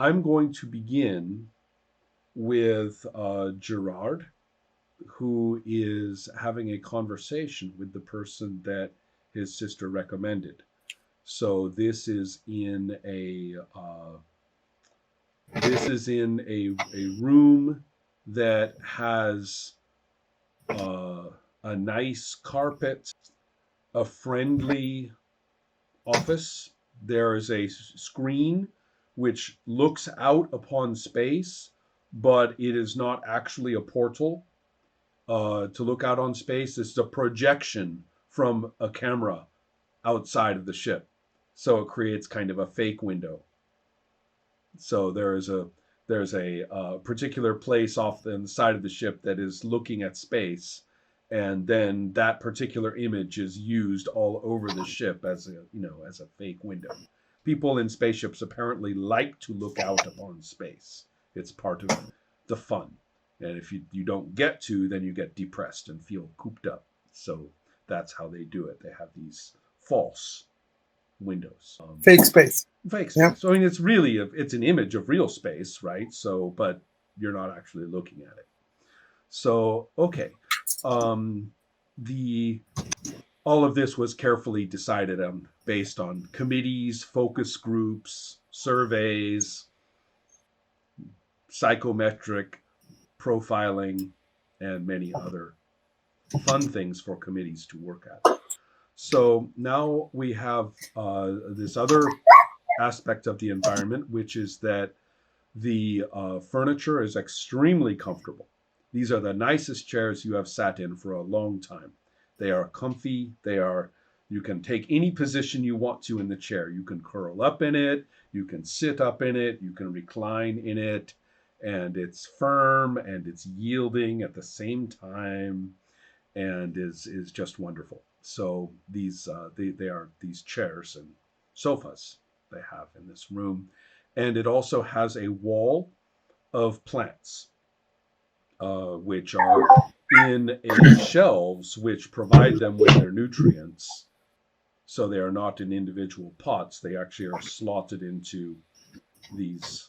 I'm going to begin with Gerard, who is having a conversation with the person that his sister recommended. So this is in a room that has uh, a nice carpet, a friendly office. There is a screen which looks out upon space, but it is not actually a portal to look out on space. It's a projection from a camera outside of the ship. So it creates kind of a fake window. So there's a particular place off the side of the ship that is looking at space, and then that particular image is used all over the ship as a fake window. People in spaceships apparently like to look out upon space. It's part of the fun. And if you don't get to, then you get depressed and feel cooped up. So that's how they do it. They have these false windows. Fake space. Fake Yeah. space. So I mean, it's an image of real space, right? So, but you're not actually looking at it. So, okay, the all of this was carefully decided on based on committees, focus groups, surveys, psychometric profiling, and many other fun things for committees to work at. So now we have this other aspect of the environment, which is that the furniture is extremely comfortable. These are the nicest chairs you have sat in for a long time. They are comfy. You can take any position you want to in the chair. You can curl up in it. You can sit up in it. You can recline in it. And it's firm and it's yielding at the same time and is just wonderful. So they are these chairs and sofas they have in this room. And it also has a wall of plants, which are in shelves, which provide them with their nutrients. So they are not in individual pots. They actually are slotted into these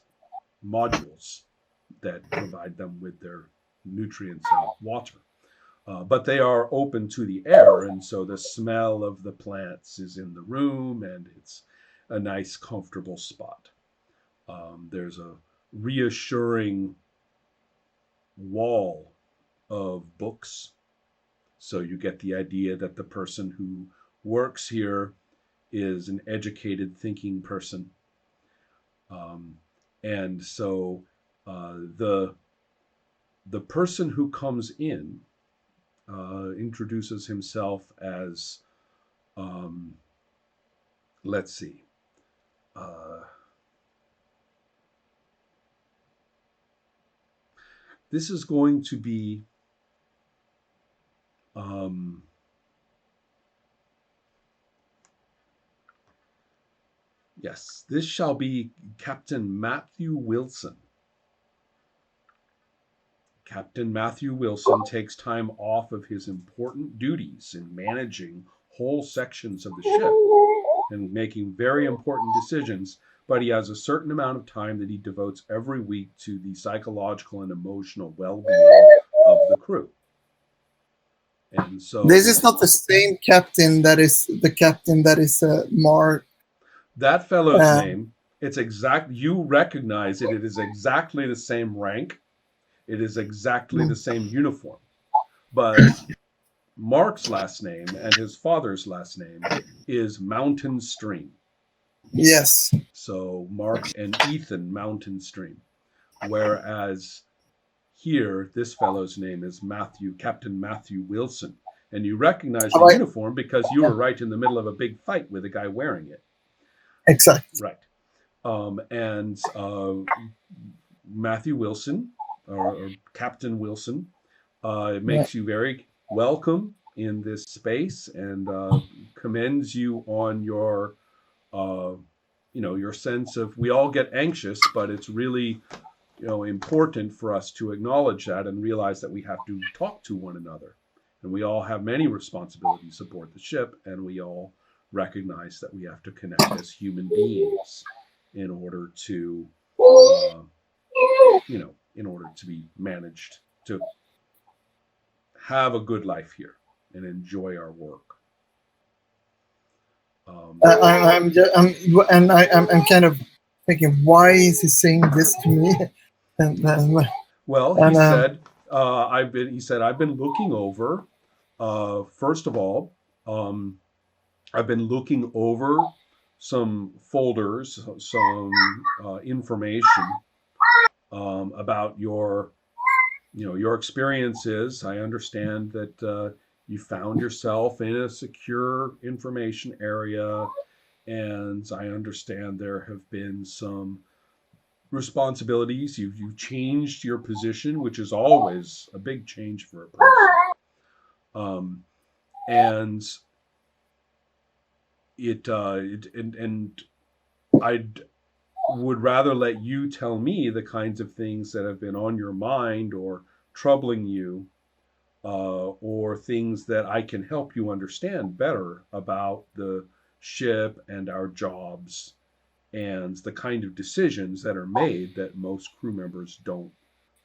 modules that provide them with their nutrients and water. But they are open to the air, and so the smell of the plants is in the room, and it's a nice, comfortable spot. There's a reassuring wall of books, so you get the idea that the person who works here is an educated, thinking person. And so the person who comes in introduces himself as, let's see, this is going to be yes, this shall be Captain Matthew Wilson. Captain Matthew Wilson takes time off of his important duties in managing whole sections of the ship and making very important decisions, but he has a certain amount of time that he devotes every week to the psychological and emotional well-being of the crew. And so this is not the same captain that is the captain that is Mark. That fellow's name, it's exact. You recognize it. It is exactly the same rank. It is exactly the same uniform. But Mark's last name and his father's last name is Mountain Stream. Yes. So Mark and Ethan Mountain Stream. Whereas here, this fellow's name is Captain Matthew Wilson. And you recognize the uniform because you were right in the middle of a big fight with a guy wearing it. Exactly. Right. And Matthew Wilson, or Captain Wilson, makes you very welcome in this space and commends you on your, your sense of, we all get anxious, but it's really, important for us to acknowledge that and realize that we have to talk to one another. And we all have many responsibilities aboard the ship, and we all recognize that we have to connect as human beings in order to uh, in order to be managed to have a good life here and enjoy our work. I'm just, and I'm kind of thinking, why is he saying this to me? And Well, he and said, I've been looking over. First of all, um, I've been looking over some folders, some information about your experiences. I understand that you found yourself in a secure information area, and I understand there have been some responsibilities. You've changed your position, which is always a big change for a person. And and I would rather let you tell me the kinds of things that have been on your mind or troubling you, or things that I can help you understand better about the ship and our jobs and the kind of decisions that are made that most crew members don't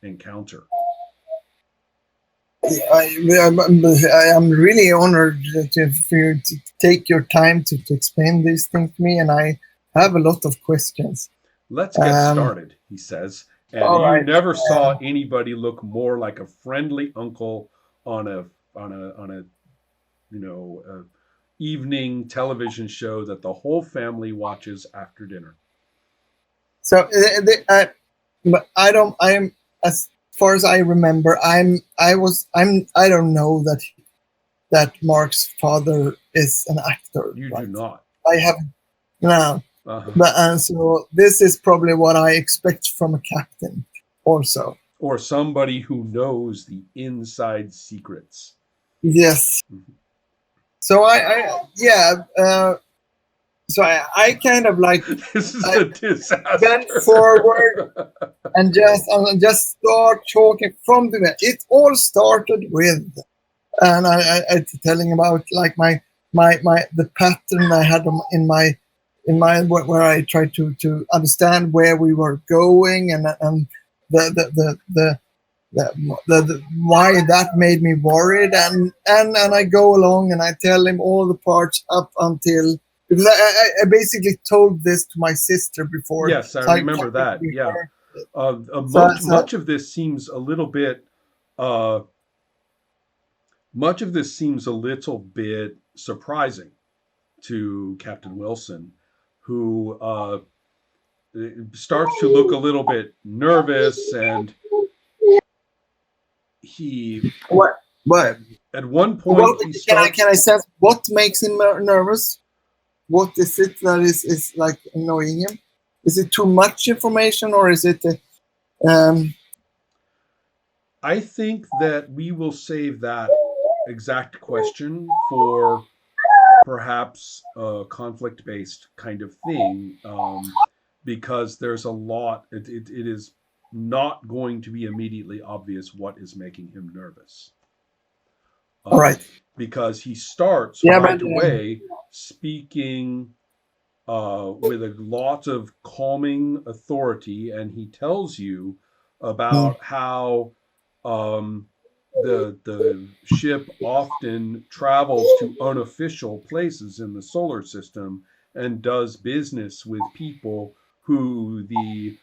encounter. I'm really honored for you to take your time to explain these things to me, and I have a lot of questions. Let's get Um, started, he says. And all you right. never saw anybody look more like a friendly uncle on a evening television show that the whole family watches after dinner. So but I don't. I'm as far as I remember. I don't know that Mark's father is an actor, You do right? not. I haven't. No. Uh-huh. But so this is probably what I expect from a captain, also. Or somebody who knows the inside secrets. Yes. Mhm. So I yeah. So I kind of like This is I a bent disaster. forward and just start talking from the. It all started with, and I telling about like my the pattern I had in my where I tried to understand where we were going and the the the the why that made me worried and I go along and I tell him all the parts up until because I basically told this to my sister before Yes, I so I remember that. technically Yeah. heard it. So Much of this seems a little bit. Uh, much of this seems a little bit surprising to Captain Wilson, who starts to look a little bit nervous, and he what at at one what point he can I starts. sense what makes him nervous? What is it that is like annoying him? Is it too much information or is it um I think that we will save that exact question for perhaps a conflict based kind of thing, because there's a lot. It is not going to be immediately obvious what is making him nervous, all right. because he starts Yeah, right but away speaking with a lot of calming authority, and he tells you mm, about how um, the ship often travels to unofficial places in the solar system and does business with people who the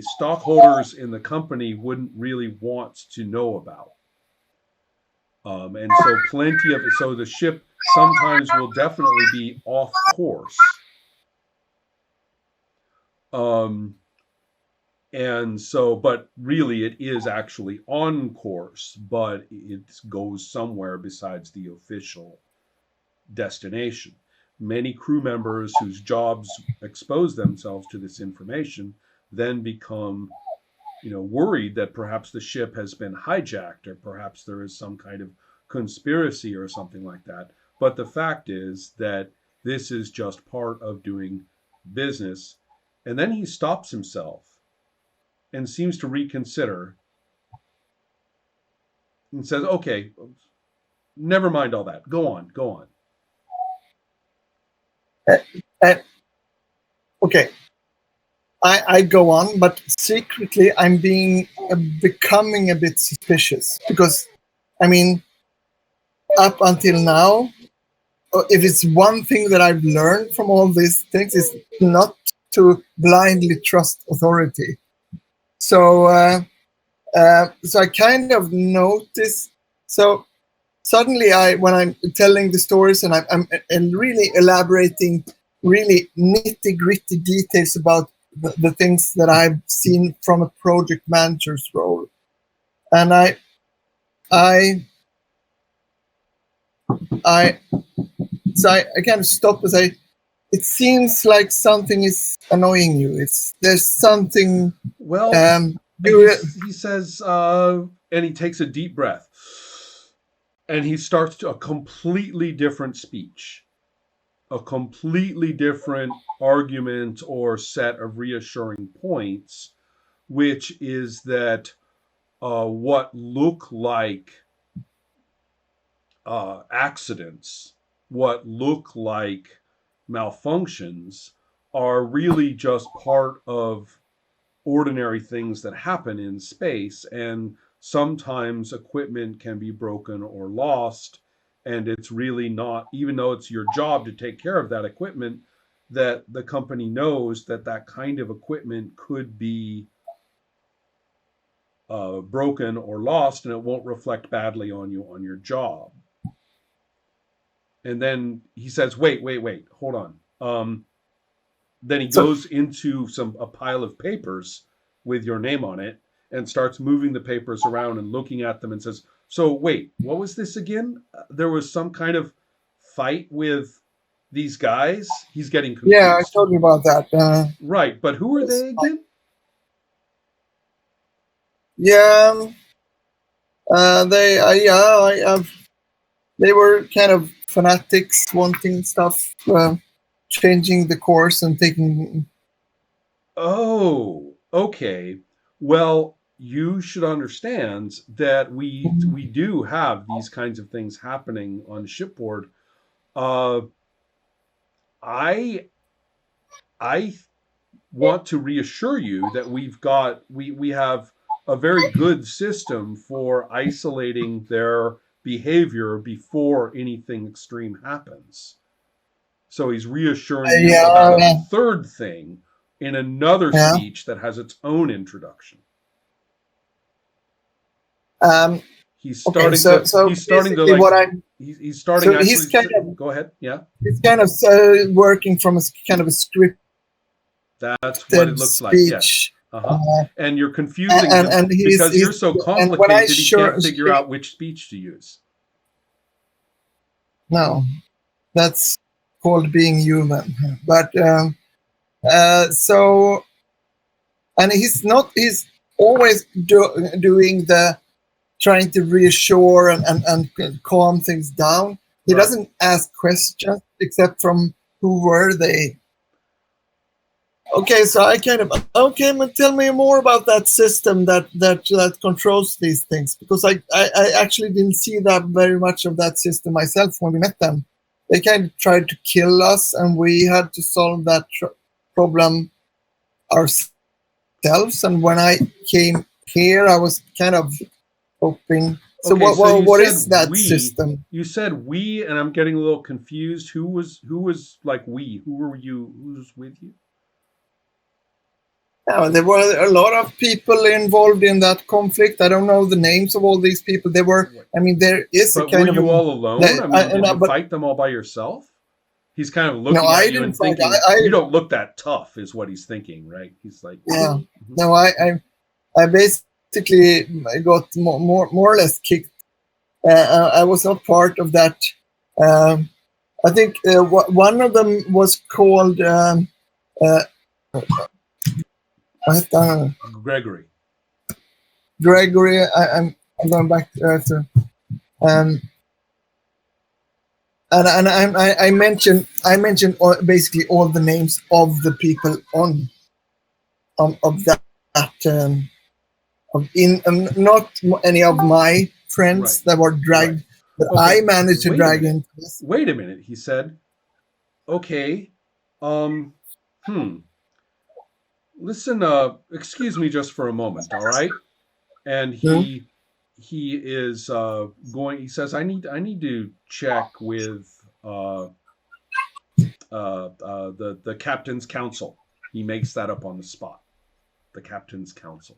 stockholders in the company wouldn't really want to know about. And so plenty of so the ship sometimes will definitely be off course. Um, and so, but really, it is actually on course, but it goes somewhere besides the official destination. Many crew members whose jobs expose themselves to this information then become, worried that perhaps the ship has been hijacked or perhaps there is some kind of conspiracy or something like that. But the fact is that this is just part of doing business. And then he stops himself and seems to reconsider and says, okay, never mind all that. Go on, go on. uh, okay. I go on, but secretly I'm becoming a bit suspicious because, I mean, up until now, if it's one thing that I've learned from all these things is not to blindly trust authority. So, so I kind of notice. So suddenly, when I'm telling the stories and I'm really elaborating, really nitty gritty details about the things that I've seen from a project manager's role, and I, I, I kind of stop and say, it seems like something is annoying you. There's something. Well, You, he says, and he takes a deep breath, and he starts a completely different speech, a completely different argument or set of reassuring points, which is that what look like accidents, what look like malfunctions, are really just part of ordinary things that happen in space. And sometimes equipment can be broken or lost. And it's really not, even though it's your job to take care of that equipment, that the company knows that that kind of equipment could be broken or lost, and it won't reflect badly on you on your job. And then he says, wait, hold on. Then he goes into a pile of papers with your name on it and starts moving the papers around and looking at them and says, so wait, what was this again? There was some kind of fight with these guys? He's getting confused. Yeah, I told you about that. Right, but who are they again? Yeah, they were kind of fanatics, wanting stuff, changing the course and taking. Oh, okay. Well, you should understand that we do have these kinds of things happening on shipboard. Uh, I I want to reassure you that we have a very good system for isolating their behavior before anything extreme happens. So he's reassuring you about a third thing in another speech that has its own introduction. He's starting to go ahead. Yeah. He's kind of working from a kind of a script. That's what it looks like. Yes. And you're confusing him because you're so complicated he can't figure out which speech to use. No, that's called being human. But so, and he's always doing the trying to reassure and calm things down. He doesn't ask questions except from who were they. Okay, so I kind of but tell me more about that system that controls these things, because I actually didn't see that very much of that system myself when we met them. They kind of tried to kill us, and we had to solve that problem ourselves. And when I came here, I was kind of hoping. So what is that system? You said we, and I'm getting a little confused. Who was like we? Who were you? Who was with you? There were a lot of people involved in that conflict. I don't know the names of all these people. There were, I mean, there is but a kind of. Were you all alone? I mean, did you fight them all by yourself? He's kind of looking at you and thinking, you don't look that tough, is what he's thinking, right? He's like, yeah. Mm-hmm. No, I basically got more or less kicked. I was not part of that. I think one of them was called. Gregory. I'm going back to and I mentioned basically all the names of the people of that not any of my friends that were dragged, but I managed to drag into this. Wait a minute, he said. Okay. listen, excuse me just for a moment, all right? And Hmm? he is going. He says, I need to check with uh, the captain's council. He makes that up on the spot. The captain's council.